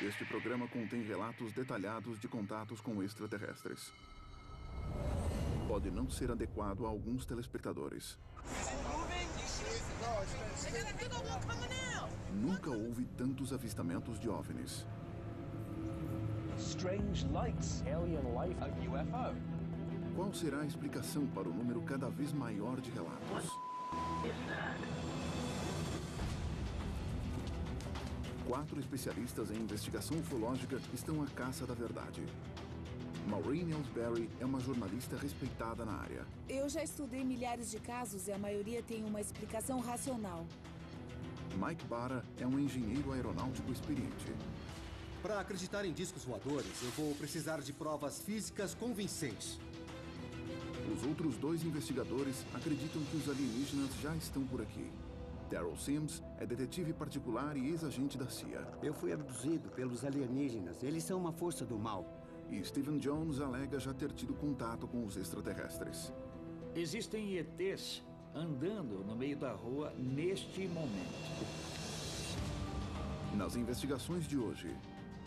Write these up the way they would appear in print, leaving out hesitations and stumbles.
Este programa contém relatos detalhados de contatos com extraterrestres. Pode não ser adequado a alguns telespectadores. Nunca houve tantos avistamentos de OVNIs. Strange lights, alien life, a UFO. Qual será a explicação para o número cada vez maior de relatos? Quatro especialistas em investigação ufológica estão à caça da verdade. Maureen Ellsbury é uma jornalista respeitada na área. Eu já estudei milhares de casos e a maioria tem uma explicação racional. Mike Barra é um engenheiro aeronáutico experiente. Para acreditar em discos voadores, eu vou precisar de provas físicas convincentes. Os outros dois investigadores acreditam que os alienígenas já estão por aqui. Daryl Sims é detetive particular e ex-agente da CIA. Eu fui abduzido pelos alienígenas. Eles são uma força do mal. E Stephen Jones alega já ter tido contato com os extraterrestres. Existem ETs andando no meio da rua neste momento. Nas investigações de hoje,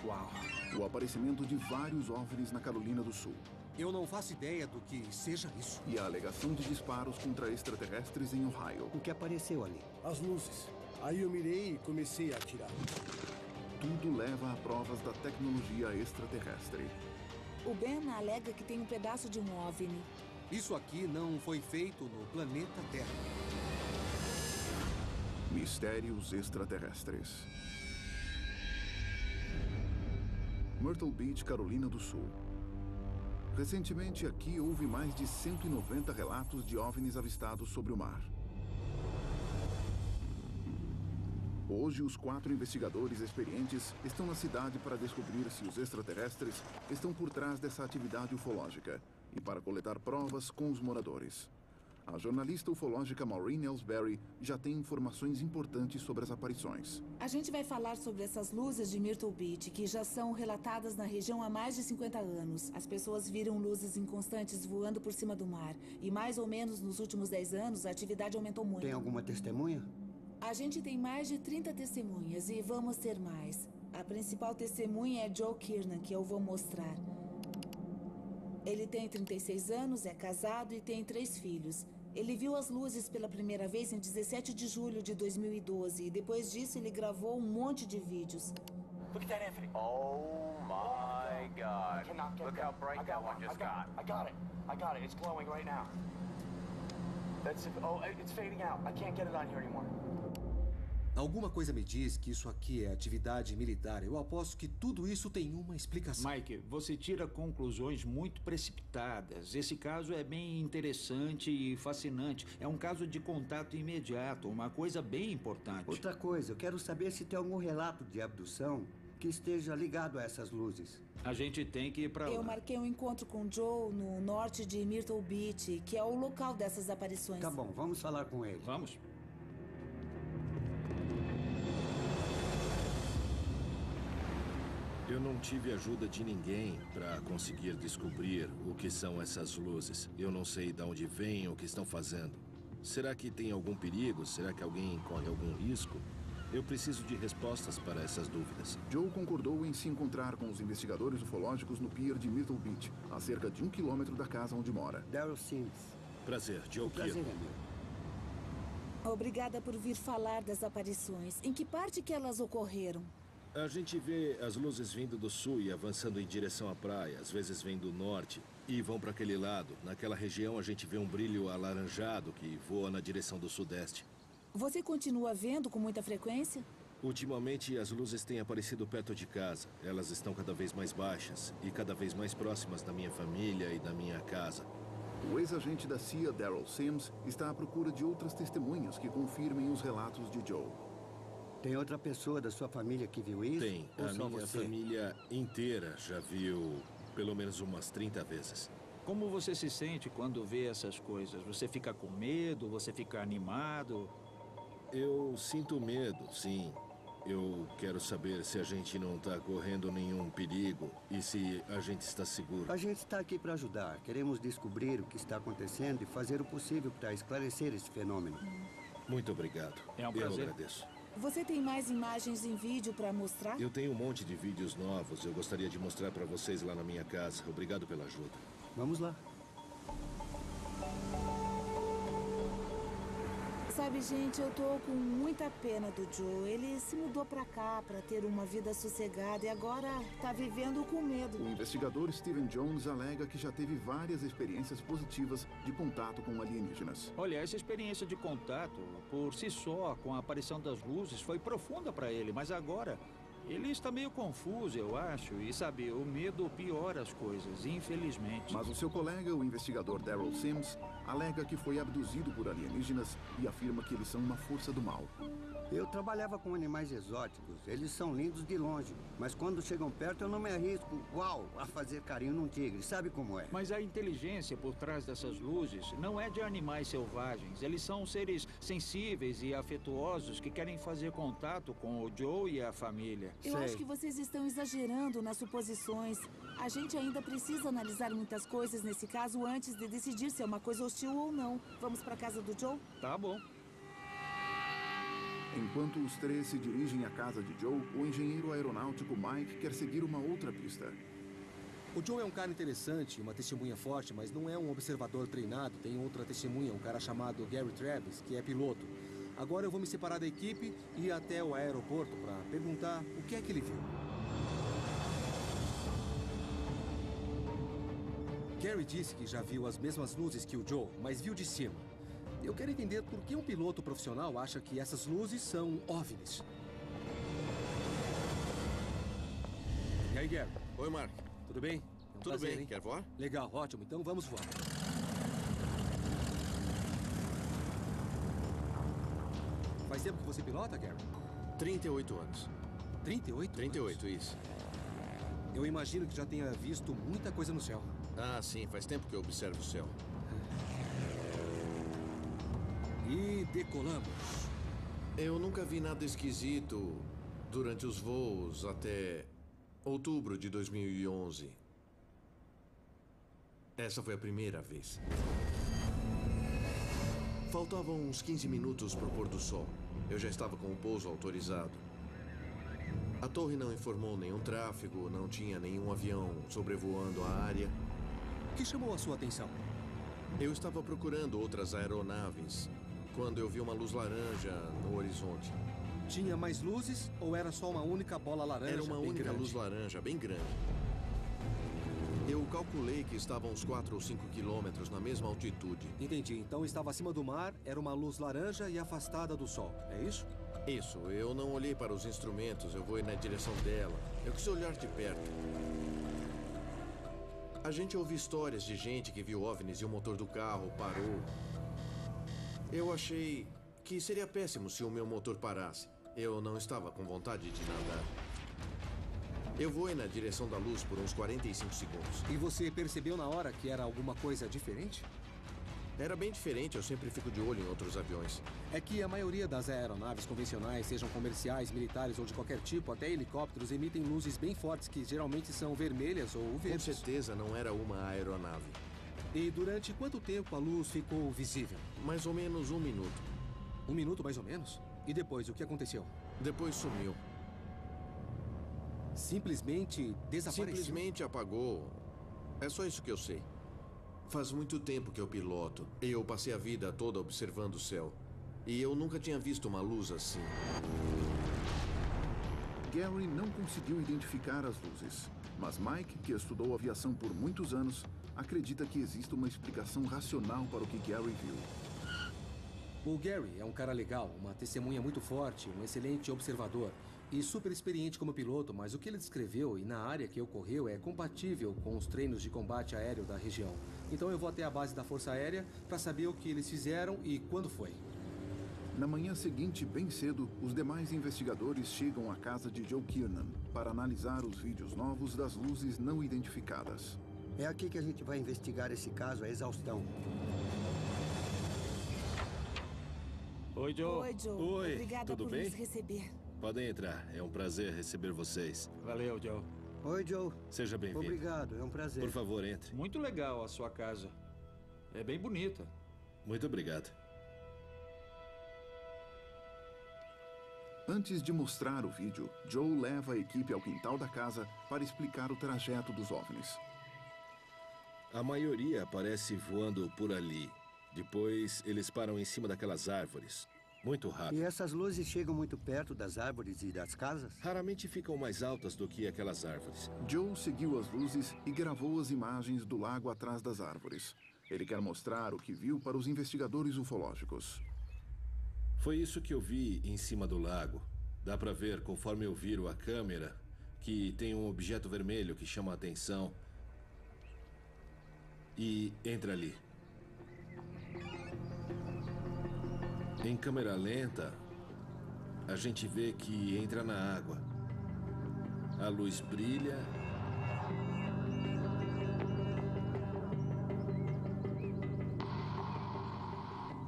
Uau! o aparecimento de vários OVNIs na Carolina do Sul. Eu não faço ideia do que seja isso. E a alegação de disparos contra extraterrestres em Ohio. O que apareceu ali? As luzes. Aí eu mirei e comecei a atirar. Tudo leva a provas da tecnologia extraterrestre. O Ben alega que tem um pedaço de um OVNI. Isso aqui não foi feito no planeta Terra. Mistérios extraterrestres. Myrtle Beach, Carolina do Sul. Recentemente, aqui houve mais de 190 relatos de OVNIs avistados sobre o mar. Hoje, os quatro investigadores experientes estão na cidade para descobrir se os extraterrestres estão por trás dessa atividade ufológica e para coletar provas com os moradores. A jornalista ufológica Maureen Ellsbury já tem informações importantes sobre as aparições. A gente vai falar sobre essas luzes de Myrtle Beach, que já são relatadas na região há mais de 50 anos. As pessoas viram luzes inconstantes voando por cima do mar. E mais ou menos nos últimos 10 anos, a atividade aumentou muito. Tem alguma testemunha? A gente tem mais de 30 testemunhas e vamos ter mais. A principal testemunha é Joe Kiernan, que eu vou mostrar. Ele tem 36 anos, é casado e tem 3 filhos. Ele viu as luzes pela primeira vez em 17 de julho de 2012 e depois disso ele gravou um monte de vídeos. Look at that, Anthony. Oh my God. I cannot get Look that. how bright that one just got. I got it. It's glowing right now. That's it. Oh, it's fading out. I can't get it on here anymore. Alguma coisa me diz que isso aqui é atividade militar. Eu aposto que tudo isso tem uma explicação. Mike, você tira conclusões muito precipitadas. Esse caso é bem interessante e fascinante. É um caso de contato imediato, uma coisa bem importante. Outra coisa, eu quero saber se tem algum relato de abdução que esteja ligado a essas luzes. A gente tem que ir pra lá. Eu marquei um encontro com Joe no norte de Myrtle Beach, que é o local dessas aparições. Tá bom, vamos falar com ele. Vamos? Eu não tive ajuda de ninguém para conseguir descobrir o que são essas luzes. Eu não sei de onde vêm, o que estão fazendo. Será que tem algum perigo? Será que alguém corre algum risco? Eu preciso de respostas para essas dúvidas. Joe concordou em se encontrar com os investigadores ufológicos no pier de Myrtle Beach, a cerca de 1 quilômetro da casa onde mora. Daryl Sims. Prazer, Joe O prazer Kiernan. é meu. Obrigada por vir falar das aparições. Em que parte que elas ocorreram? A gente vê as luzes vindo do sul e avançando em direção à praia. Às vezes vêm do norte e vão para aquele lado. Naquela região a gente vê um brilho alaranjado que voa na direção do sudeste. Você continua vendo com muita frequência? Ultimamente as luzes têm aparecido perto de casa. Elas estão cada vez mais baixas e cada vez mais próximas da minha família e da minha casa. O ex-agente da CIA, Daryl Sims, está à procura de outras testemunhas que confirmem os relatos de Joe. Tem outra pessoa da sua família que viu isso? Tem. Ou A só minha você? família inteira já viu pelo menos umas 30 vezes. Como você se sente quando vê essas coisas? Você fica com medo? Você fica animado? Eu sinto medo, sim. Eu quero saber se a gente não está correndo nenhum perigo e se a gente está seguro. A gente está aqui para ajudar. Queremos descobrir o que está acontecendo e fazer o possível para esclarecer esse fenômeno. Muito obrigado. É um prazer. Eu agradeço. Você tem mais imagens em vídeo para mostrar? Eu tenho um monte de vídeos novos. Eu gostaria de mostrar para vocês lá na minha casa. Obrigado pela ajuda. Vamos lá. Sabe, gente, eu tô com muita pena do Joe. Ele se mudou pra cá pra ter uma vida sossegada e agora tá vivendo com medo. O investigador Steven Jones alega que já teve várias experiências positivas de contato com alienígenas. Olha, essa experiência de contato, por si só, com a aparição das luzes, foi profunda para ele, mas agora ele está meio confuso, eu acho. E sabe, o medo piora as coisas, infelizmente. Mas o seu colega, o investigador Daryl Sims, alega que foi abduzido por alienígenas e afirma que eles são uma força do mal. Eu trabalhava com animais exóticos. Eles são lindos de longe. Mas quando chegam perto, eu não me arrisco, a fazer carinho num tigre. Sabe como é? Mas a inteligência por trás dessas luzes não é de animais selvagens. Eles são seres sensíveis e afetuosos que querem fazer contato com o Joe e a família. Eu acho que vocês estão exagerando nas suposições. A gente ainda precisa analisar muitas coisas nesse caso antes de decidir se é uma coisa hostil ou não. Vamos pra casa do Joe? Tá bom. Enquanto os três se dirigem à casa de Joe, o engenheiro aeronáutico Mike quer seguir uma outra pista. O Joe é um cara interessante, uma testemunha forte, mas não é um observador treinado. Tem outra testemunha, um cara chamado Gary Travis, que é piloto. Agora eu vou me separar da equipe e ir até o aeroporto para perguntar o que é que ele viu. Gary disse que já viu as mesmas luzes que o Joe, mas viu de cima. Eu quero entender por que um piloto profissional acha que essas luzes são OVNIs. E aí, Gary? Oi, Mark. Tudo bem? Tudo prazer, bem. hein? Quer voar? Legal, ótimo. Então vamos voar. Faz tempo que você pilota, Gary? 38 anos. 38? 38, isso. Eu imagino que já tenha visto muita coisa no céu. Ah, sim. Faz tempo que eu observo o céu. E decolamos. Eu nunca vi nada esquisito durante os voos até outubro de 2011. Essa foi a primeira vez. Faltavam uns 15 minutos para o pôr do sol. Eu já estava com o pouso autorizado. A torre não informou nenhum tráfego, não tinha nenhum avião sobrevoando a área. O que chamou a sua atenção? Eu estava procurando outras aeronaves quando eu vi uma luz laranja no horizonte. Tinha mais luzes ou era só uma única bola laranja? Era uma única grande? luz laranja, bem grande. Eu calculei que estava a uns 4 ou 5 quilômetros na mesma altitude. Entendi. Então estava acima do mar, era uma luz laranja e afastada do sol. É isso? Isso. Eu não olhei para os instrumentos, eu vou na direção dela. Eu quis olhar de perto. A gente ouve histórias de gente que viu OVNIs e o motor do carro parou. Eu achei que seria péssimo se o meu motor parasse. Eu não estava com vontade de nadar. Eu voei na direção da luz por uns 45 segundos. E você percebeu na hora que era alguma coisa diferente? Era bem diferente, eu sempre fico de olho em outros aviões. É que a maioria das aeronaves convencionais, sejam comerciais, militares ou de qualquer tipo, até helicópteros, emitem luzes bem fortes que geralmente são vermelhas ou verdes. Com certeza não era uma aeronave. E durante quanto tempo a luz ficou visível? Mais ou menos 1 minuto. 1 minuto, mais ou menos? E depois, o que aconteceu? Depois sumiu. Simplesmente desapareceu? Simplesmente apagou. É só isso que eu sei. Faz muito tempo que eu piloto. Eu passei a vida toda observando o céu. E eu nunca tinha visto uma luz assim. Gary não conseguiu identificar as luzes. Mas Mike, que estudou aviação por muitos anos, acredita que existe uma explicação racional para o que Gary viu. O Gary é um cara legal, uma testemunha muito forte, um excelente observador e super experiente como piloto, mas o que ele descreveu e na área que ocorreu é compatível com os treinos de combate aéreo da região. Então eu vou até a base da Força Aérea para saber o que eles fizeram e quando foi. Na manhã seguinte, bem cedo, os demais investigadores chegam à casa de Joe Kiernan para analisar os vídeos novos das luzes não identificadas. É aqui que a gente vai investigar esse caso a exaustão. Oi, Joe. Oi, Joe. Oi, Obrigada tudo por bem? nos receber. Podem entrar. É um prazer receber vocês. Valeu, Joe. Oi, Joe. Seja bem-vindo. Obrigado, é um prazer. Por favor, entre. Muito legal a sua casa. É bem bonita. Muito obrigado. Antes de mostrar o vídeo, Joe leva a equipe ao quintal da casa para explicar o trajeto dos OVNIs. A maioria aparece voando por ali. Depois, eles param em cima daquelas árvores. Muito rápido. E essas luzes chegam muito perto das árvores e das casas? Raramente ficam mais altas do que aquelas árvores. Joe seguiu as luzes e gravou as imagens do lago atrás das árvores. Ele quer mostrar o que viu para os investigadores ufológicos. Foi isso que eu vi em cima do lago. Dá pra ver, conforme eu viro a câmera, que tem um objeto vermelho que chama a atenção. E entra ali. Em câmera lenta, a gente vê que entra na água. A luz brilha.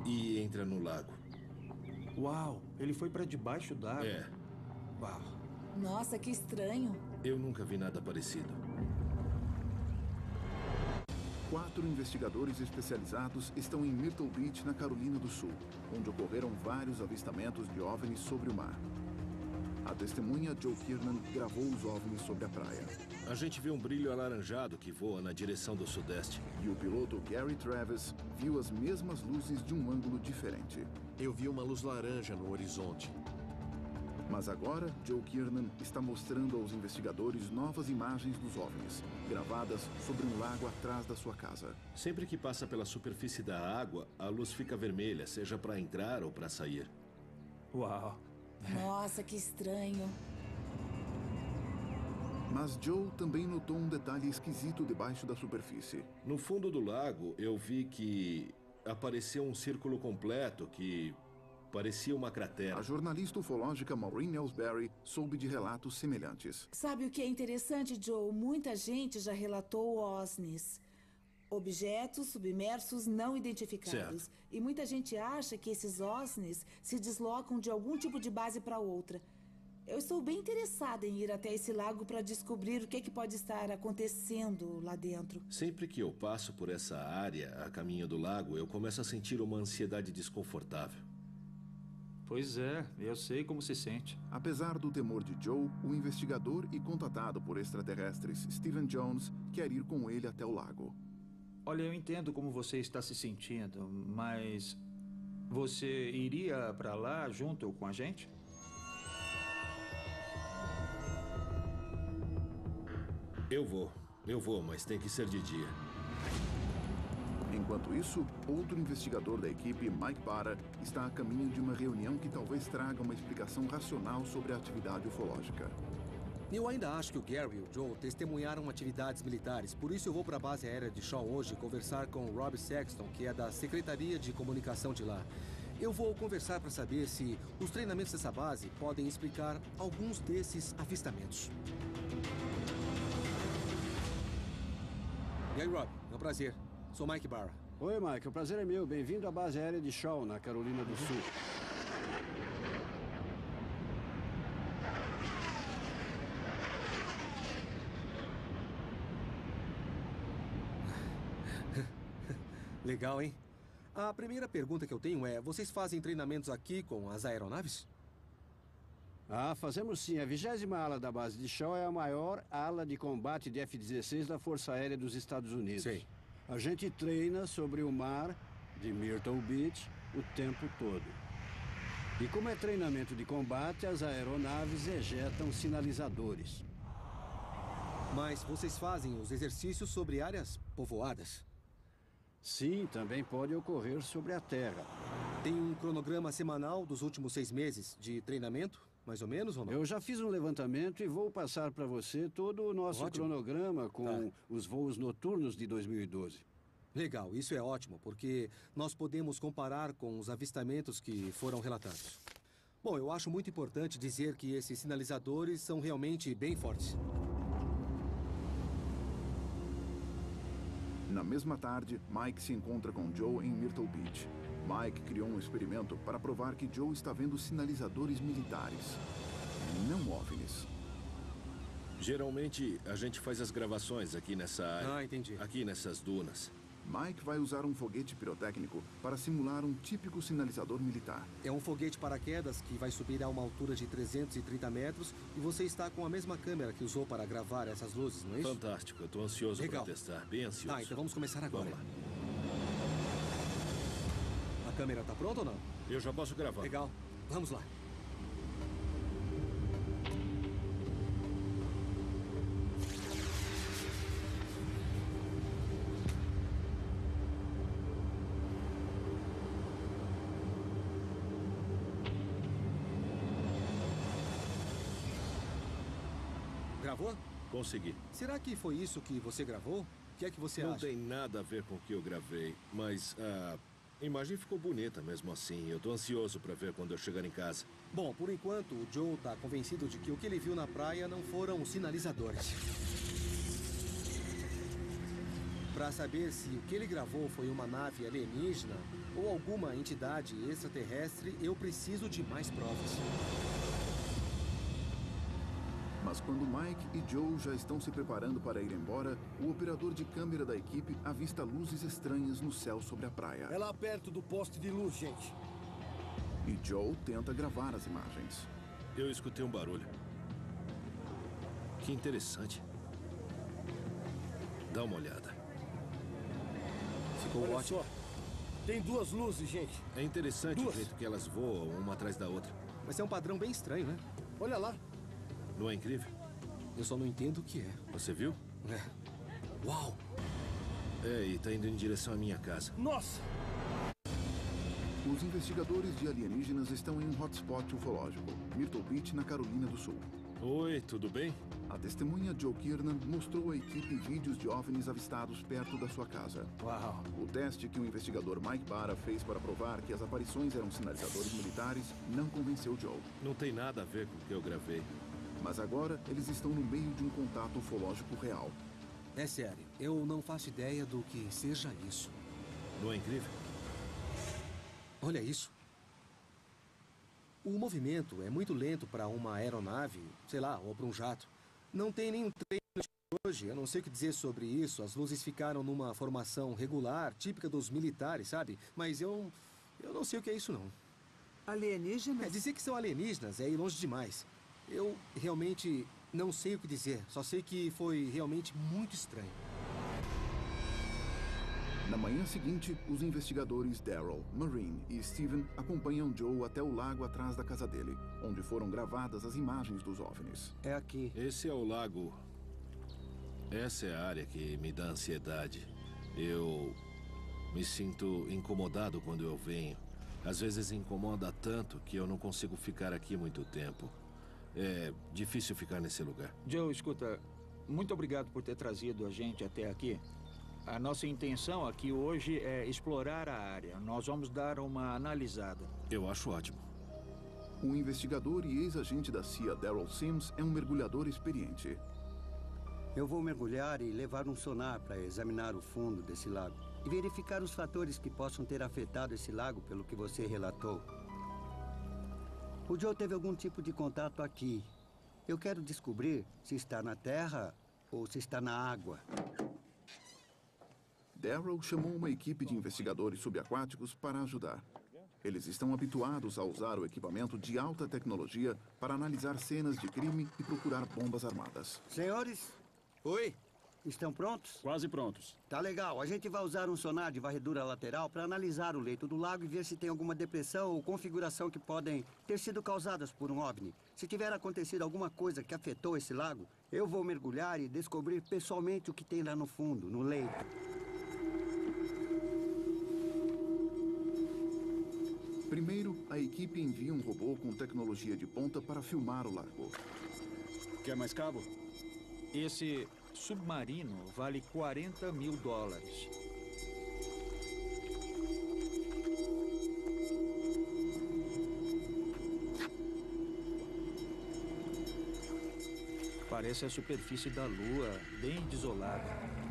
E entra no lago. Uau, ele foi para debaixo d'água. É. Uau. Nossa, que estranho. Eu nunca vi nada parecido. 4 investigadores especializados estão em Myrtle Beach, na Carolina do Sul, onde ocorreram vários avistamentos de OVNIs sobre o mar. A testemunha Joe Kiernan gravou os OVNIs sobre a praia. A gente vê um brilho alaranjado que voa na direção do sudeste. E o piloto Gary Travis viu as mesmas luzes de um ângulo diferente. Eu vi uma luz laranja no horizonte. Mas agora, Joe Kiernan está mostrando aos investigadores novas imagens dos OVNIs, gravadas sobre um lago atrás da sua casa. Sempre que passa pela superfície da água, a luz fica vermelha, seja para entrar ou para sair. Uau. Nossa, que estranho. Mas Joe também notou um detalhe esquisito debaixo da superfície. No fundo do lago, eu vi que apareceu um círculo completo que parecia uma cratera. A jornalista ufológica Maureen Ellsbury soube de relatos semelhantes. Sabe o que é interessante, Joe? Muita gente já relatou OSNIs. Objetos submersos não identificados. Certo. E muita gente acha que esses OSNIs se deslocam de algum tipo de base para outra. Eu estou bem interessada em ir até esse lago para descobrir o que pode estar acontecendo lá dentro. Sempre que eu passo por essa área, a caminho do lago, eu começo a sentir uma ansiedade desconfortável. Pois é, eu sei como se sente. Apesar do temor de Joe, o investigador e contatado por extraterrestres Stephen Jones quer ir com ele até o lago. Olha, eu entendo como você está se sentindo, mas você iria para lá junto com a gente? Eu vou, mas tem que ser de dia. Enquanto isso, outro investigador da equipe, Mike Barra, está a caminho de uma reunião que talvez traga uma explicação racional sobre a atividade ufológica. Eu ainda acho que o Gary e o Joe testemunharam atividades militares, por isso eu vou para a base aérea de Shaw hoje conversar com o Rob Sexton, que é da Secretaria de Comunicação de lá. Eu vou conversar para saber se os treinamentos dessa base podem explicar alguns desses avistamentos. E aí, Rob, é um prazer. Sou Mike Barra. Oi, Mike. O prazer é meu. Bem-vindo à base aérea de Shaw, na Carolina do Sul. Legal, hein? A primeira pergunta que eu tenho é, vocês fazem treinamentos aqui com as aeronaves? Ah, fazemos sim. A 20ª ala da base de Shaw é a maior ala de combate de F-16 da Força Aérea dos Estados Unidos. Sei. A gente treina sobre o mar de Myrtle Beach o tempo todo. E como é treinamento de combate, as aeronaves ejetam sinalizadores. Mas vocês fazem os exercícios sobre áreas povoadas? Sim, também pode ocorrer sobre a terra. Tem um cronograma semanal dos últimos 6 meses de treinamento, mais ou menos, ou não? Eu já fiz um levantamento e vou passar para você todo o nosso cronograma com os voos noturnos de 2012. Legal, isso é ótimo, porque nós podemos comparar com os avistamentos que foram relatados. Bom, eu acho muito importante dizer que esses sinalizadores são realmente bem fortes. Na mesma tarde, Mike se encontra com Joe em Myrtle Beach. Mike criou um experimento para provar que Joe está vendo sinalizadores militares, não OVNIs. Geralmente, a gente faz as gravações aqui nessa área. Ah, entendi. Aqui nessas dunas. Mike vai usar um foguete pirotécnico para simular um típico sinalizador militar. É um foguete paraquedas que vai subir a uma altura de 330 metros e você está com a mesma câmera que usou para gravar essas luzes, não é isso? Fantástico, eu tô ansioso para testar, bem ansioso. Tá, então vamos começar agora. Vamos lá. A câmera tá pronta ou não? Eu já posso gravar. Legal, vamos lá. Gravou? Consegui. Será que foi isso que você gravou? O que é que você acha? Não tem nada a ver com o que eu gravei, mas a imagem ficou bonita mesmo assim. Eu tô ansioso para ver quando eu chegar em casa. Bom, por enquanto, o Joe tá convencido de que o que ele viu na praia não foram sinalizadores. Para saber se o que ele gravou foi uma nave alienígena ou alguma entidade extraterrestre, eu preciso de mais provas. Mas quando Mike e Joe já estão se preparando para ir embora, o operador de câmera da equipe avista luzes estranhas no céu sobre a praia. É lá perto do poste de luz, gente. E Joe tenta gravar as imagens. Eu escutei um barulho. Que interessante. Dá uma olhada. Ficou Olha ótimo. só. Tem duas luzes, gente. É interessante o jeito que elas voam uma atrás da outra. Mas é um padrão bem estranho, né? Olha lá. Não é incrível? Eu só não entendo o que é. Você viu? É. Uau! É, e tá indo em direção à minha casa. Nossa! Os investigadores de alienígenas estão em um hotspot ufológico, Myrtle Beach, na Carolina do Sul. Oi, tudo bem? A testemunha Joe Kiernan mostrou à equipe vídeos de OVNIs avistados perto da sua casa. Uau! O teste que o investigador Mike Barra fez para provar que as aparições eram sinalizadores militares não convenceu Joe. Não tem nada a ver com o que eu gravei. Mas agora eles estão no meio de um contato ufológico real. É sério, eu não faço ideia do que seja isso. Não é incrível? Olha isso. O movimento é muito lento para uma aeronave, sei lá, ou para um jato. Não tem nenhum treino hoje, eu não sei o que dizer sobre isso. As luzes ficaram numa formação regular, típica dos militares, sabe? Mas eu não sei o que é isso, não. Alienígenas? Dizer que são alienígenas é ir longe demais. Eu realmente não sei o que dizer. Só sei que foi realmente muito estranho. Na manhã seguinte, os investigadores Daryl, Maureen e Steven acompanham Joe até o lago atrás da casa dele, onde foram gravadas as imagens dos OVNIs. É aqui. Esse é o lago. Essa é a área que me dá ansiedade. Eu me sinto incomodado quando eu venho. Às vezes incomoda tanto que eu não consigo ficar aqui muito tempo. É difícil ficar nesse lugar. Joe, escuta, muito obrigado por ter trazido a gente até aqui. A nossa intenção aqui hoje é explorar a área. Nós vamos dar uma analisada. Eu acho ótimo. O investigador e ex-agente da CIA, Daryl Sims, é um mergulhador experiente. Eu vou mergulhar e levar um sonar para examinar o fundo desse lago e verificar os fatores que possam ter afetado esse lago pelo que você relatou. O Joe teve algum tipo de contato aqui. Eu quero descobrir se está na terra ou se está na água. Daryl chamou uma equipe de investigadores subaquáticos para ajudar. Eles estão habituados a usar o equipamento de alta tecnologia para analisar cenas de crime e procurar bombas armadas. Senhores? Oi? Estão prontos? Quase prontos. Tá legal. A gente vai usar um sonar de varredura lateral para analisar o leito do lago e ver se tem alguma depressão ou configuração que podem ter sido causadas por um OVNI. Se tiver acontecido alguma coisa que afetou esse lago, eu vou mergulhar e descobrir pessoalmente o que tem lá no fundo, no leito. Primeiro, a equipe envia um robô com tecnologia de ponta para filmar o lago. Quer mais cabo? Esse submarino vale $40 mil. Parece a superfície da Lua, bem desolada.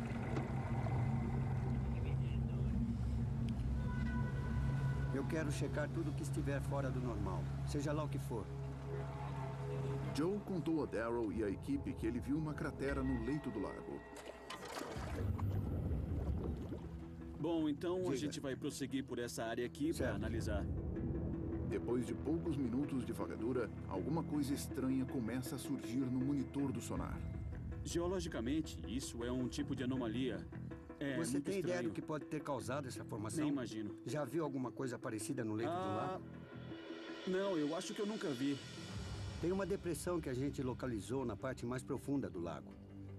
Eu quero checar tudo que estiver fora do normal, seja lá o que for. Joe contou a Daryl e a equipe que ele viu uma cratera no leito do lago. Bom, então Diga. a gente vai prosseguir por essa área aqui para Certo. analisar. Depois de poucos minutos de vagadura, alguma coisa estranha começa a surgir no monitor do sonar. Geologicamente, isso é um tipo de anomalia. É Você muito tem ideia estranho. do que pode ter causado essa formação? Nem imagino. Já viu alguma coisa parecida no leito do lago? Não, eu acho que eu nunca vi. Tem uma depressão que a gente localizou na parte mais profunda do lago.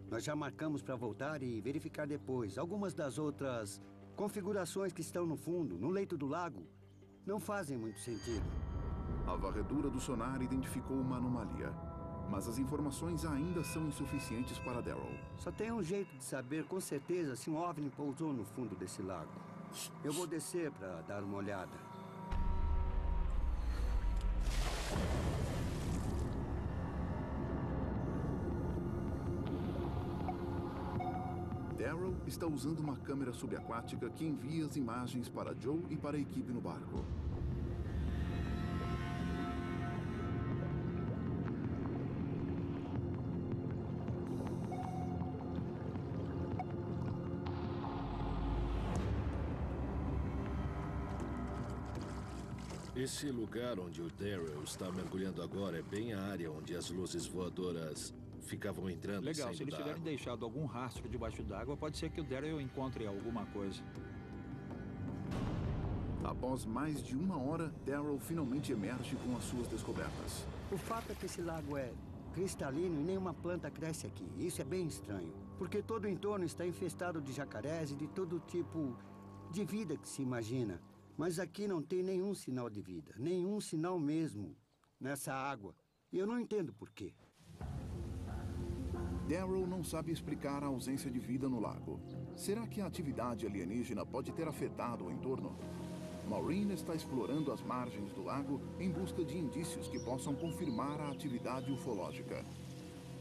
Nós já marcamos para voltar e verificar depois. Algumas das outras configurações que estão no fundo, no leito do lago, não fazem muito sentido. A varredura do sonar identificou uma anomalia, mas as informações ainda são insuficientes para Darrow. Só tem um jeito de saber com certeza se um OVNI pousou no fundo desse lago. Eu vou descer para dar uma olhada. Darrow está usando uma câmera subaquática que envia as imagens para Joe e para a equipe no barco. Esse lugar onde o Darryl está mergulhando agora é bem a área onde as luzes voadoras ficavam entrando e Legal, saindo se eles da tiverem água. deixado algum rastro debaixo d'água, pode ser que o Daryl encontre alguma coisa. Após mais de 1 hora, Darrow finalmente emerge com as suas descobertas. O fato é que esse lago é cristalino e nenhuma planta cresce aqui. Isso é bem estranho, porque todo o entorno está infestado de jacarés e de todo tipo de vida que se imagina. Mas aqui não tem nenhum sinal de vida, nenhum sinal mesmo nessa água. E eu não entendo por quê. Darrow não sabe explicar a ausência de vida no lago. Será que a atividade alienígena pode ter afetado o entorno? Maureen está explorando as margens do lago em busca de indícios que possam confirmar a atividade ufológica.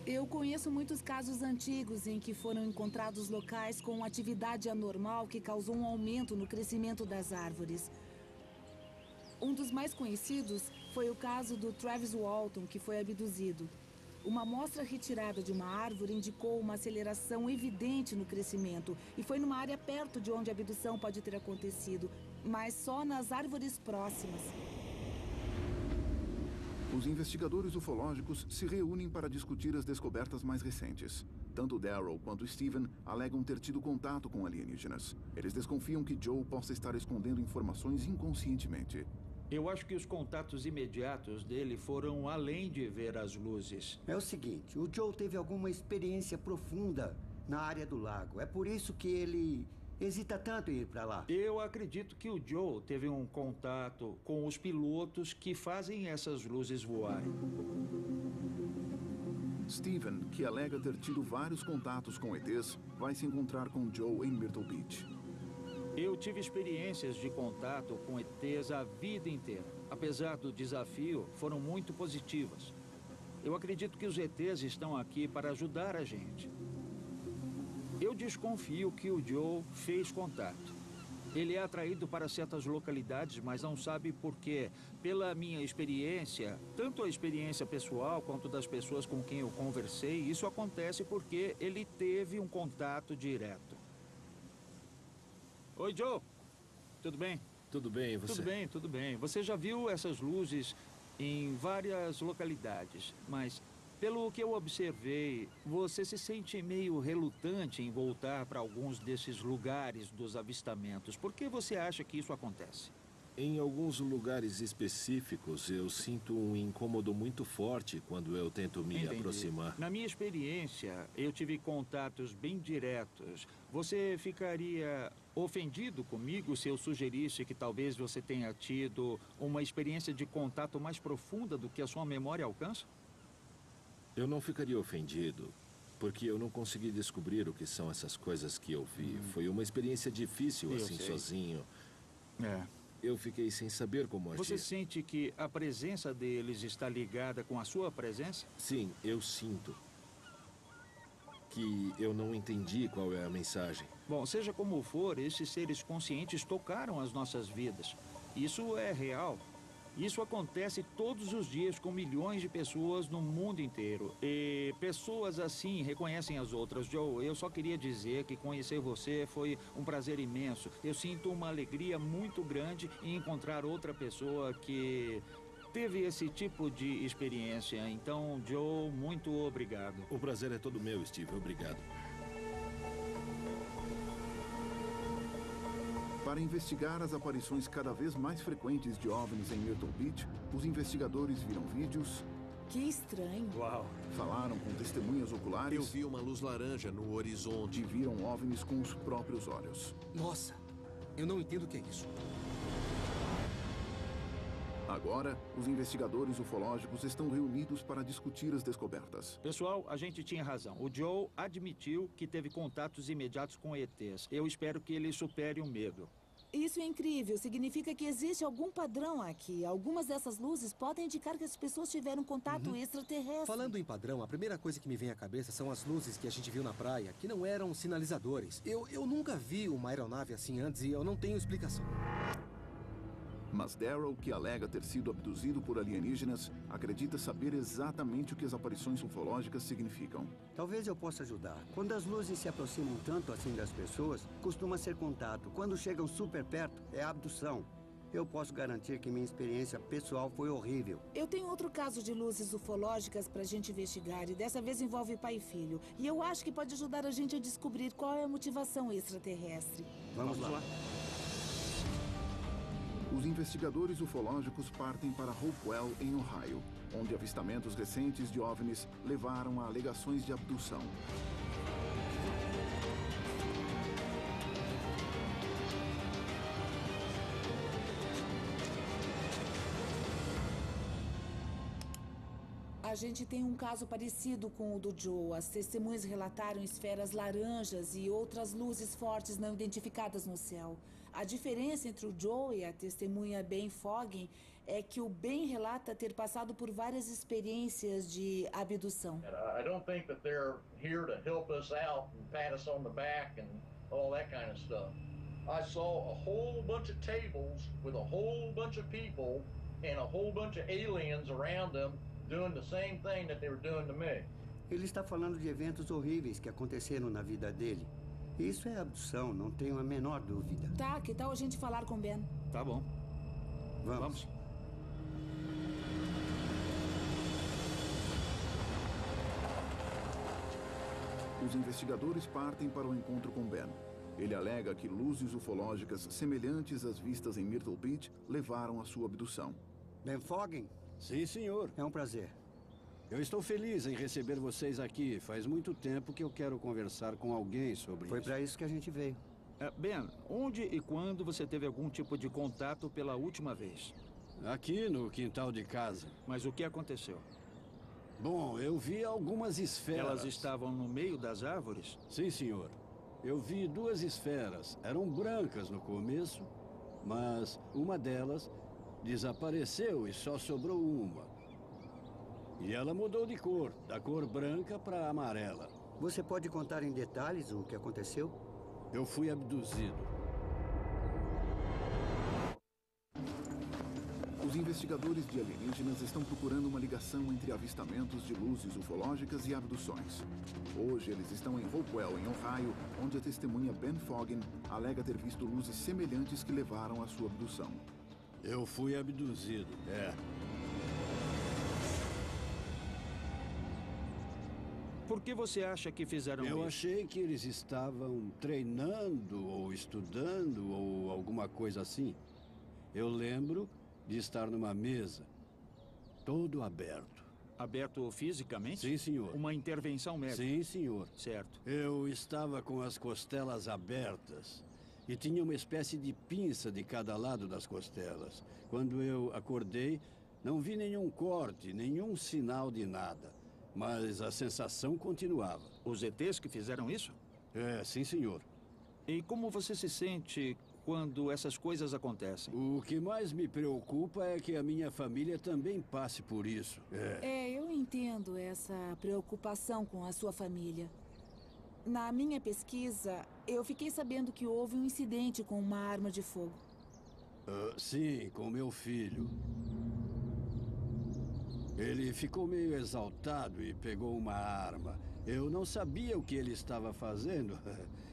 Eu conheço muitos casos antigos em que foram encontrados locais com atividade anormal que causou um aumento no crescimento das árvores. Um dos mais conhecidos foi o caso do Travis Walton, que foi abduzido. Uma amostra retirada de uma árvore indicou uma aceleração evidente no crescimento e foi numa área perto de onde a abdução pode ter acontecido, mas só nas árvores próximas. Os investigadores ufológicos se reúnem para discutir as descobertas mais recentes. Tanto Darrow quanto Steven alegam ter tido contato com alienígenas. Eles desconfiam que Joe possa estar escondendo informações inconscientemente. Eu acho que os contatos imediatos dele foram além de ver as luzes. É o seguinte, o Joe teve alguma experiência profunda na área do lago. É por isso que ele hesita tanto em ir para lá. Eu acredito que o Joe teve um contato com os pilotos que fazem essas luzes voarem. Steven, que alega ter tido vários contatos com ETs, vai se encontrar com Joe em Myrtle Beach. Eu tive experiências de contato com ETs a vida inteira. Apesar do desafio, foram muito positivas. Eu acredito que os ETs estão aqui para ajudar a gente. Eu desconfio que o Joe fez contato. Ele é atraído para certas localidades, mas não sabe por quê. Pela minha experiência, tanto a experiência pessoal quanto das pessoas com quem eu conversei, isso acontece porque ele teve um contato direto. Oi, Joe. Tudo bem? Tudo bem, e você? Tudo bem, tudo bem. Você já viu essas luzes em várias localidades, mas pelo que eu observei, você se sente meio relutante em voltar para alguns desses lugares dos avistamentos. Por que você acha que isso acontece? Em alguns lugares específicos, eu sinto um incômodo muito forte quando eu tento me Entendi. aproximar. Na minha experiência, eu tive contatos bem diretos. Você ficaria ofendido comigo se eu sugerisse que talvez você tenha tido uma experiência de contato mais profunda do que a sua memória alcança? Eu não ficaria ofendido, porque eu não consegui descobrir o que são essas coisas que eu vi. Foi uma experiência difícil, Eu assim, sei. sozinho. É. Eu fiquei sem saber como agir. Você sente que a presença deles está ligada com a sua presença? Sim, eu sinto que eu não entendi qual é a mensagem. Bom, seja como for, esses seres conscientes tocaram as nossas vidas. Isso é real. Isso acontece todos os dias com milhões de pessoas no mundo inteiro. E pessoas assim reconhecem as outras. Joe, eu só queria dizer que conhecer você foi um prazer imenso. Eu sinto uma alegria muito grande em encontrar outra pessoa que teve esse tipo de experiência. Então, Joe, muito obrigado. O prazer é todo meu, Steve. Obrigado. Para investigar as aparições cada vez mais frequentes de OVNIs em Myrtle Beach, os investigadores viram vídeos... Que estranho. Uau. Falaram com testemunhas oculares... Eu vi uma luz laranja no horizonte. E viram OVNIs com os próprios olhos. Nossa, eu não entendo o que é isso. Agora, os investigadores ufológicos estão reunidos para discutir as descobertas. Pessoal, a gente tinha razão. O Joe admitiu que teve contatos imediatos com ETs. Eu espero que ele supere o medo. Isso é incrível. Significa que existe algum padrão aqui. Algumas dessas luzes podem indicar que as pessoas tiveram contato extraterrestre. Falando em padrão, a primeira coisa que me vem à cabeça são as luzes que a gente viu na praia, que não eram sinalizadores. Eu nunca vi uma aeronave assim antes e eu não tenho explicação. Mas Daryl, que alega ter sido abduzido por alienígenas, acredita saber exatamente o que as aparições ufológicas significam. Talvez eu possa ajudar. Quando as luzes se aproximam tanto assim das pessoas, costuma ser contato. Quando chegam super perto, é abdução. Eu posso garantir que minha experiência pessoal foi horrível. Eu tenho outro caso de luzes ufológicas pra gente investigar, e dessa vez envolve pai e filho. E eu acho que pode ajudar a gente a descobrir qual é a motivação extraterrestre. Vamos lá. Os investigadores ufológicos partem para Hopewell, em Ohio, onde avistamentos recentes de OVNIs levaram a alegações de abdução. A gente tem um caso parecido com o do Joe. As testemunhas relataram esferas laranjas e outras luzes fortes não identificadas no céu. A diferença entre o Joe e a testemunha Ben Foggin é que o Ben relata ter passado por várias experiências de abdução. I don't think that they're here to help us out and pat us on the back and all that kind of stuff. I saw a whole bunch of tables with a whole bunch of people and a whole bunch of aliens around them doing the same thing that they were doing to me. Ele está falando de eventos horríveis que aconteceram na vida dele. Isso é abdução, não tenho a menor dúvida. Tá, que tal a gente falar com Ben? Tá bom. Vamos. Os investigadores partem para o encontro com Ben. Ele alega que luzes ufológicas semelhantes às vistas em Myrtle Beach levaram à sua abdução. Ben Foggin? Sim, senhor. É um prazer. Eu estou feliz em receber vocês aqui. Faz muito tempo que eu quero conversar com alguém sobre Foi isso. para isso que a gente veio. Ben, onde e quando você teve algum tipo de contato pela última vez? Aqui no quintal de casa. Mas o que aconteceu? Bom, eu vi algumas esferas. Elas estavam no meio das árvores? Sim, senhor. Eu vi duas esferas. Eram brancas no começo, mas uma delas desapareceu e só sobrou uma. E ela mudou de cor, da cor branca para amarela. Você pode contar em detalhes o que aconteceu? Eu fui abduzido. Os investigadores de alienígenas estão procurando uma ligação entre avistamentos de luzes ufológicas e abduções. Hoje eles estão em Hopewell, em Ohio, onde a testemunha Ben Foggin alega ter visto luzes semelhantes que levaram à sua abdução. Eu fui abduzido, Por que você acha que fizeram isso? Eu achei que eles estavam treinando ou estudando ou alguma coisa assim. Eu lembro de estar numa mesa, todo aberto. Aberto fisicamente? Sim, senhor. Uma intervenção médica? Sim, senhor. Certo. Eu estava com as costelas abertas e tinha uma espécie de pinça de cada lado das costelas. Quando eu acordei, não vi nenhum corte, nenhum sinal de nada. Mas a sensação continuava. Os ETs que fizeram isso? Sim, senhor. E como você se sente quando essas coisas acontecem? O que mais me preocupa é que a minha família também passe por isso. Eu entendo essa preocupação com a sua família. Na minha pesquisa, eu fiquei sabendo que houve um incidente com uma arma de fogo. Sim, com meu filho. Ele ficou meio exaltado e pegou uma arma. Eu não sabia o que ele estava fazendo.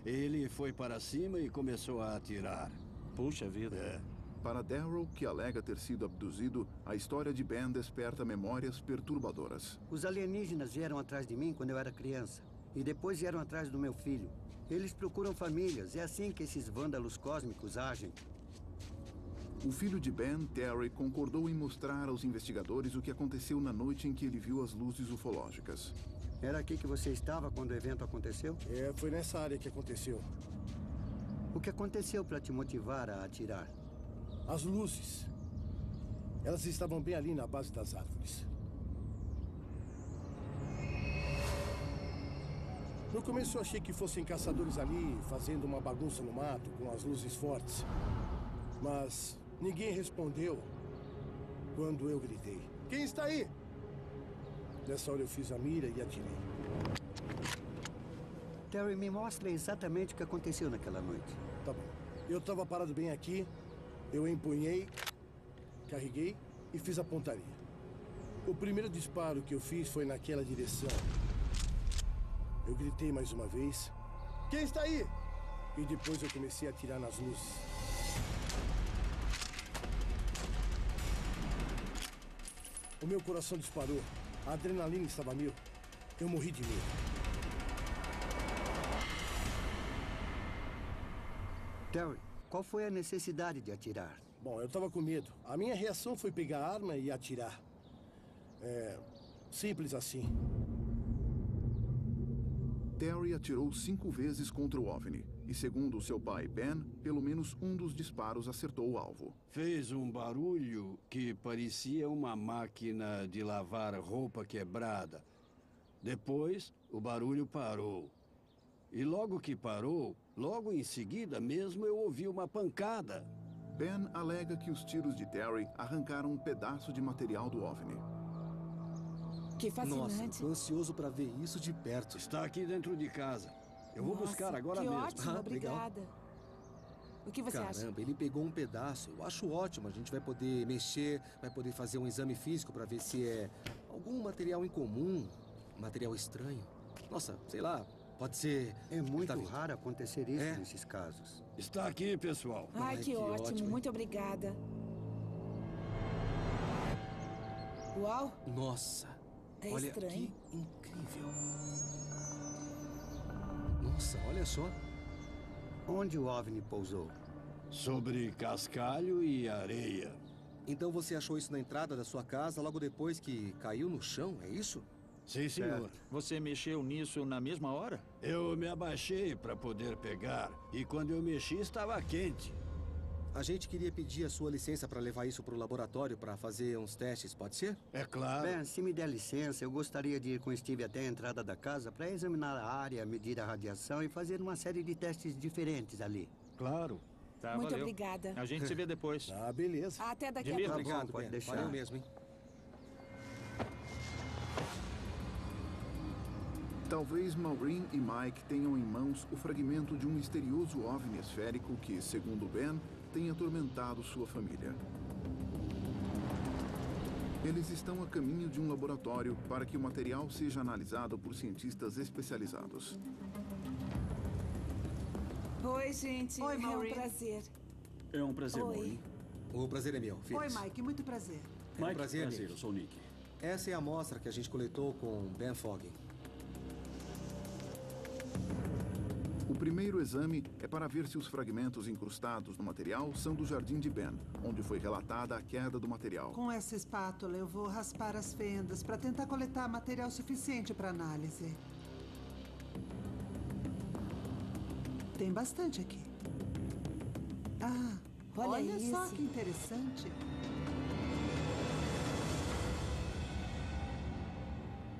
Ele foi para cima e começou a atirar. Puxa vida. É. Para Daryl, que alega ter sido abduzido, a história de Ben desperta memórias perturbadoras. Os alienígenas vieram atrás de mim quando eu era criança. E depois vieram atrás do meu filho. Eles procuram famílias. É assim que esses vândalos cósmicos agem. O filho de Ben, Terry, concordou em mostrar aos investigadores o que aconteceu na noite em que ele viu as luzes ufológicas. Era aqui que você estava quando o evento aconteceu? É, foi nessa área que aconteceu. O que aconteceu para te motivar a atirar? As luzes. Elas estavam bem ali na base das árvores. No começo eu achei que fossem caçadores ali, fazendo uma bagunça no mato, com as luzes fortes. Mas ninguém respondeu quando eu gritei. Quem está aí? Nessa hora eu fiz a mira e atirei. Terry, me mostra exatamente o que aconteceu naquela noite. Tá bom. Eu estava parado bem aqui, eu empunhei, carreguei e fiz a pontaria. O primeiro disparo que eu fiz foi naquela direção. Eu gritei mais uma vez. Quem está aí? E depois eu comecei a atirar nas luzes. O meu coração disparou. A adrenalina estava mil. Eu morri de medo. Terry, qual foi a necessidade de atirar? Bom, eu estava com medo. A minha reação foi pegar a arma e atirar. É... simples assim. Terry atirou 5 vezes contra o OVNI. E segundo seu pai, Ben, pelo menos um dos disparos acertou o alvo. Fez um barulho que parecia uma máquina de lavar roupa quebrada. Depois, o barulho parou. E logo que parou, logo em seguida mesmo eu ouvi uma pancada. Ben alega que os tiros de Terry arrancaram um pedaço de material do OVNI. Que fascinante. Nossa, tô ansioso para ver isso de perto. Está aqui dentro de casa. Eu vou buscar agora que mesmo. Ótimo, obrigada. O que você acha? Caramba, ele pegou um pedaço. Eu acho ótimo. A gente vai poder mexer, vai poder fazer um exame físico para ver se é algum material incomum, material estranho. Nossa, sei lá, pode ser... É muito raro acontecer isso nesses casos. Está aqui, pessoal. Ai, que ótimo. Muito obrigada. Uau. Nossa. É olha estranho. Que incrível. Nossa, olha só. Onde o OVNI pousou? Sobre cascalho e areia. Então você achou isso na entrada da sua casa logo depois que caiu no chão, é isso? Sim, senhor. Você mexeu nisso na mesma hora? Eu me abaixei para poder pegar. E quando eu mexi, estava quente. A gente queria pedir a sua licença para levar isso para o laboratório para fazer uns testes, pode ser? É claro. Ben, se me der licença, eu gostaria de ir com o Steve até a entrada da casa para examinar a área, medir a radiação e fazer uma série de testes diferentes ali. Claro. Tá, Muito valeu. obrigada. A gente se vê depois. Ah, beleza. Até daqui a Beleza, pouco. Obrigado, pode Ben. deixar. Valeu mesmo, hein? Talvez Maureen e Mike tenham em mãos o fragmento de um misterioso OVNI esférico que, segundo Ben, tem atormentado sua família. Eles estão a caminho de um laboratório para que o material seja analisado por cientistas especializados. Oi, gente. Oi, É um Maureen. prazer. É um prazer, Oi. Maureen. O prazer é meu, Felix. Oi, Mike, muito prazer. Mike, prazer, prazer, Nick. eu sou o Nick. Essa é a amostra que a gente coletou com Ben Foggin. O primeiro exame é para ver se os fragmentos incrustados no material são do jardim de Ben, onde foi relatada a queda do material. Com essa espátula, eu vou raspar as fendas para tentar coletar material suficiente para análise. Tem bastante aqui. Ah, olha só isso. que interessante.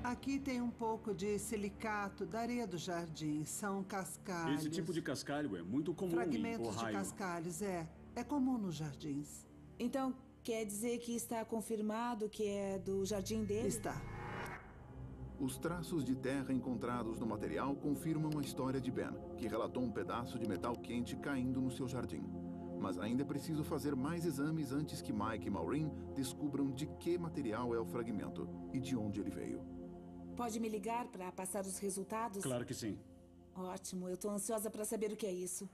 Aqui tem um pouco de silicato da areia do jardim. São cascalhos. Esse tipo de cascalho é muito comum em Fragmentos de Ohio. cascalhos, é comum nos jardins. Então, quer dizer que está confirmado que é do jardim dele? Está. Os traços de terra encontrados no material confirmam a história de Ben, que relatou um pedaço de metal quente caindo no seu jardim. Mas ainda é preciso fazer mais exames antes que Mike e Maureen descubram de que material é o fragmento e de onde ele veio. Pode me ligar para passar os resultados? Claro que sim. Ótimo, eu tô ansiosa para saber o que é isso.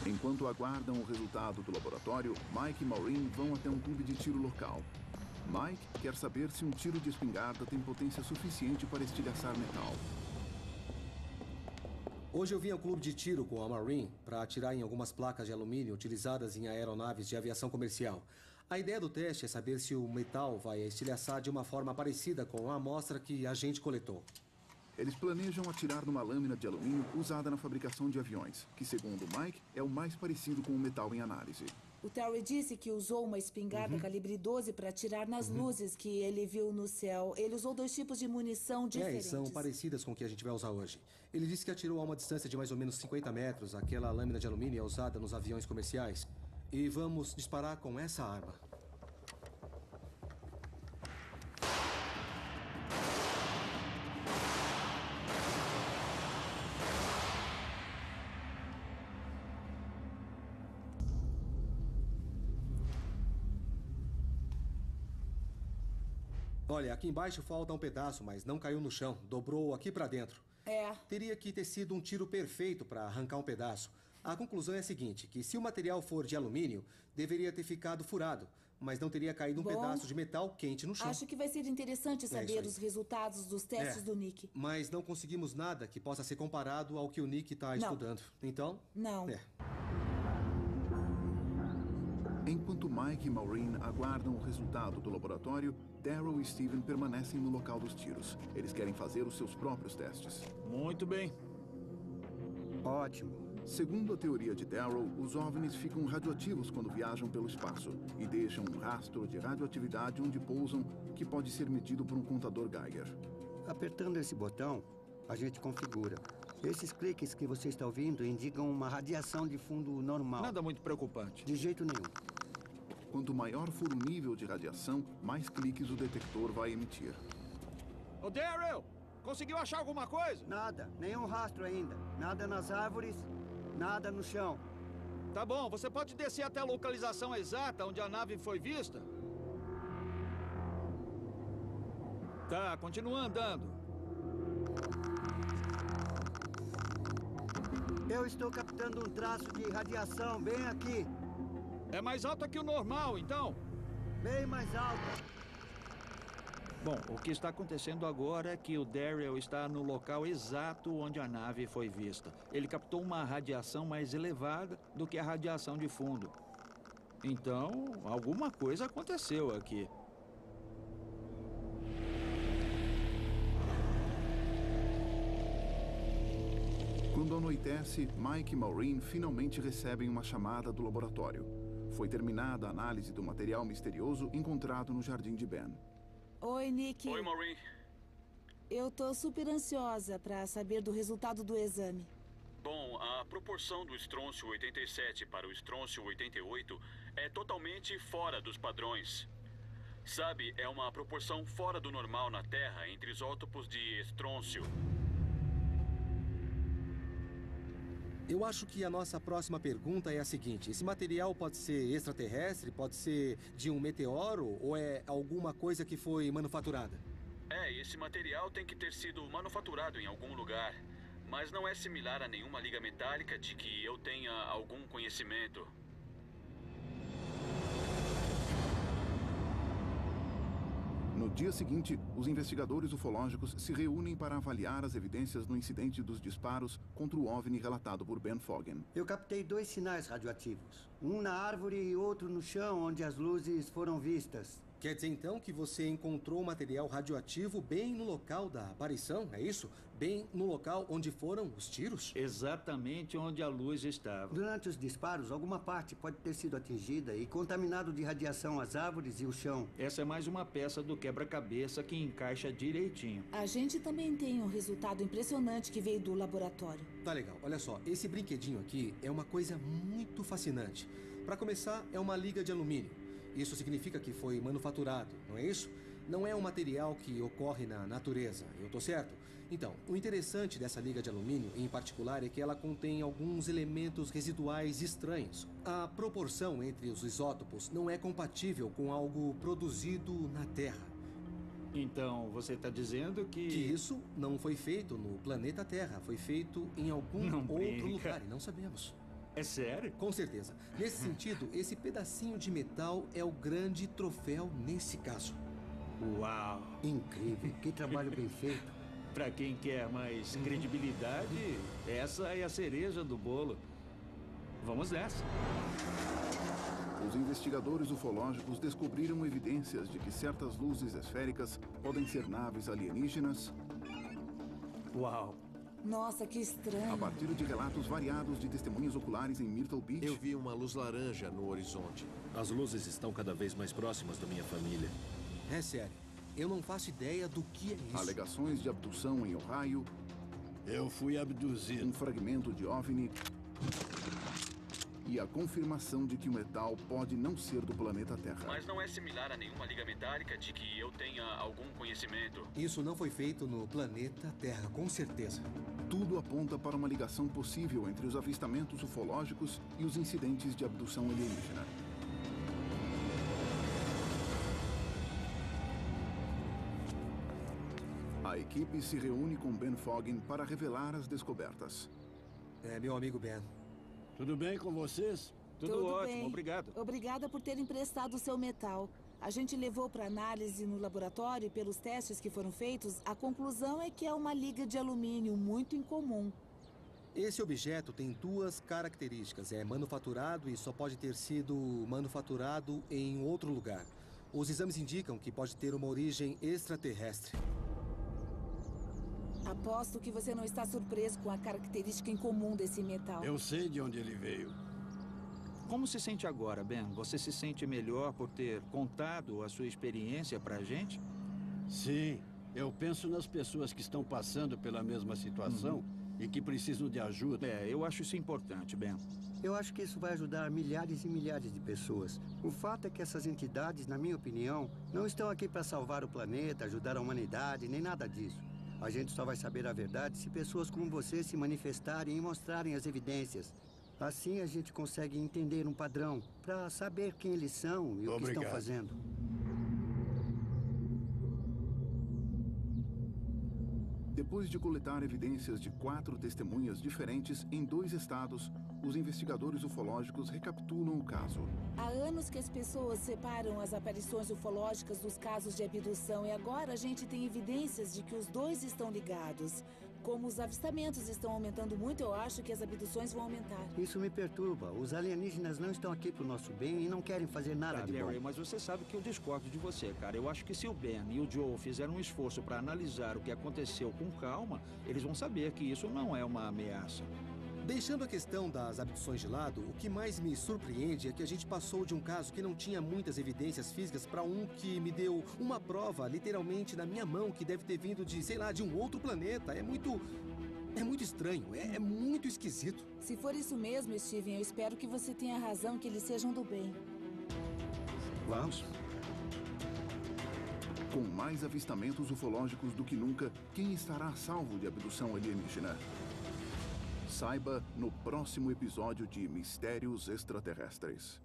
Enquanto aguardam o resultado do laboratório, Mike e Maureen vão até um clube de tiro local. Mike quer saber se um tiro de espingarda tem potência suficiente para estilhaçar metal. Hoje eu vim ao clube de tiro com a Marine para atirar em algumas placas de alumínio utilizadas em aeronaves de aviação comercial. A ideia do teste é saber se o metal vai estilhaçar de uma forma parecida com a amostra que a gente coletou. Eles planejam atirar numa lâmina de alumínio usada na fabricação de aviões, que, segundo Mike, é o mais parecido com o metal em análise. O Terry disse que usou uma espingarda calibre 12 para atirar nas luzes que ele viu no céu. Ele usou 2 tipos de munição diferentes. São parecidas com o que a gente vai usar hoje. Ele disse que atirou a uma distância de mais ou menos 50 metros. Aquela lâmina de alumínio é usada nos aviões comerciais. E vamos disparar com essa arma. Olha, aqui embaixo falta um pedaço, mas não caiu no chão. Dobrou aqui pra dentro. Teria que ter sido um tiro perfeito para arrancar um pedaço. A conclusão é a seguinte, que se o material for de alumínio, deveria ter ficado furado, mas não teria caído um pedaço de metal quente no chão. Acho que vai ser interessante saber os resultados dos testes do Nick. Mas não conseguimos nada que possa ser comparado ao que o Nick está estudando. Então? Não. Enquanto Mike e Maureen aguardam o resultado do laboratório, Daryl e Steven permanecem no local dos tiros. Eles querem fazer os seus próprios testes. Muito bem. Ótimo. Segundo a teoria de Daryl, os OVNIs ficam radioativos quando viajam pelo espaço e deixam um rastro de radioatividade onde pousam que pode ser medido por um contador Geiger. Apertando esse botão, a gente configura. Esses cliques que você está ouvindo indicam uma radiação de fundo normal. Nada muito preocupante. De jeito nenhum. Quanto maior for o nível de radiação, mais cliques o detector vai emitir. Ô, Daryl! Conseguiu achar alguma coisa? Nada. Nenhum rastro ainda. Nada nas árvores, nada no chão. Tá bom. Você pode descer até a localização exata onde a nave foi vista? Tá, continua andando. Eu estou captando um traço de radiação bem aqui. É mais alta que o normal, então? Bem mais alta. Bom, o que está acontecendo agora é que o Daryl está no local exato onde a nave foi vista. Ele captou uma radiação mais elevada do que a radiação de fundo. Então, alguma coisa aconteceu aqui. Quando anoitece, Mike e Maureen finalmente recebem uma chamada do laboratório. Foi terminada a análise do material misterioso encontrado no jardim de Ben. Oi, Nick. Oi, Maureen. Eu tô super ansiosa para saber do resultado do exame. Bom, a proporção do estrôncio 87 para o estrôncio 88 é totalmente fora dos padrões. Sabe, é uma proporção fora do normal na Terra entre isótopos de estrôncio. Eu acho que a nossa próxima pergunta é a seguinte. Esse material pode ser extraterrestre, pode ser de um meteoro ou é alguma coisa que foi manufaturada? Esse material tem que ter sido manufaturado em algum lugar. Mas não é similar a nenhuma liga metálica de que eu tenha algum conhecimento. No dia seguinte, os investigadores ufológicos se reúnem para avaliar as evidências no incidente dos disparos contra o OVNI relatado por Ben Fogan. Eu captei 2 sinais radioativos. Um na árvore e outro no chão, onde as luzes foram vistas. Quer dizer, então, que você encontrou material radioativo bem no local da aparição, é isso? Bem no local onde foram os tiros? Exatamente onde a luz estava. Durante os disparos, alguma parte pode ter sido atingida e contaminado de radiação as árvores e o chão. Essa é mais uma peça do quebra-cabeça que encaixa direitinho. A gente também tem um resultado impressionante que veio do laboratório. Tá legal. Olha só, esse brinquedinho aqui é uma coisa muito fascinante. Para começar, é uma liga de alumínio. Isso significa que foi manufaturado, não é isso? Não é um material que ocorre na natureza, eu tô certo? Então, o interessante dessa liga de alumínio, em particular, é que ela contém alguns elementos residuais estranhos. A proporção entre os isótopos não é compatível com algo produzido na Terra. Então, você está dizendo que... Que isso não foi feito no planeta Terra, foi feito em algum outro lugar e não sabemos. É sério? Com certeza. Nesse sentido, esse pedacinho de metal é o grande troféu nesse caso. Uau! Incrível, que trabalho bem feito. Para quem quer mais credibilidade, essa é a cereja do bolo. Vamos nessa. Os investigadores ufológicos descobriram evidências de que certas luzes esféricas podem ser naves alienígenas. Uau! Nossa, que estranho. A partir de relatos variados de testemunhas oculares em Myrtle Beach. Eu vi uma luz laranja no horizonte. As luzes estão cada vez mais próximas da minha família. É sério. Eu não faço ideia do que é isso. Alegações de abdução em Ohio. Eu fui abduzido. Um fragmento de OVNI. E a confirmação de que o metal pode não ser do planeta Terra. Mas não é similar a nenhuma liga metálica de que eu tenha algum conhecimento. Isso não foi feito no planeta Terra, com certeza. Tudo aponta para uma ligação possível entre os avistamentos ufológicos e os incidentes de abdução alienígena. A equipe se reúne com Ben Foggin para revelar as descobertas. É, meu amigo Ben. Tudo bem com vocês? Tudo ótimo, bem. obrigado. Obrigada por ter emprestado o seu metal. A gente levou para análise no laboratório e pelos testes que foram feitos, a conclusão é que é uma liga de alumínio muito incomum. Esse objeto tem duas características. É manufaturado e só pode ter sido manufaturado em outro lugar. Os exames indicam que pode ter uma origem extraterrestre. Aposto que você não está surpreso com a característica incomum desse metal. Eu sei de onde ele veio. Como se sente agora, Ben? Você se sente melhor por ter contado a sua experiência pra gente? Sim. Eu penso nas pessoas que estão passando pela mesma situação e que precisam de ajuda. É, eu acho isso importante, Ben. Eu acho que isso vai ajudar milhares e milhares de pessoas. O fato é que essas entidades, na minha opinião, não estão aqui para salvar o planeta, ajudar a humanidade, nem nada disso. A gente só vai saber a verdade se pessoas como você se manifestarem e mostrarem as evidências. Assim a gente consegue entender um padrão, para saber quem eles são e o que estão fazendo. Depois de coletar evidências de 4 testemunhas diferentes em 2 estados, os investigadores ufológicos recapitulam o caso. Há anos que as pessoas separam as aparições ufológicas dos casos de abdução e agora a gente tem evidências de que os dois estão ligados. Como os avistamentos estão aumentando muito, eu acho que as abduções vão aumentar. Isso me perturba. Os alienígenas não estão aqui pro nosso bem e não querem fazer nada de Barry, bom. mas você sabe que eu discordo de você, cara. Eu acho que se o Ben e o Joe fizeram um esforço para analisar o que aconteceu com calma, eles vão saber que isso não é uma ameaça. Deixando a questão das abduções de lado, o que mais me surpreende é que a gente passou de um caso que não tinha muitas evidências físicas para um que me deu uma prova, literalmente, na minha mão, que deve ter vindo de, sei lá, de um outro planeta. É muito estranho, é muito esquisito. Se for isso mesmo, Steven, eu espero que você tenha razão, que eles sejam do bem. Vamos. Com mais avistamentos ufológicos do que nunca, quem estará a salvo de abdução alienígena? Saiba no próximo episódio de Mistérios Extraterrestres.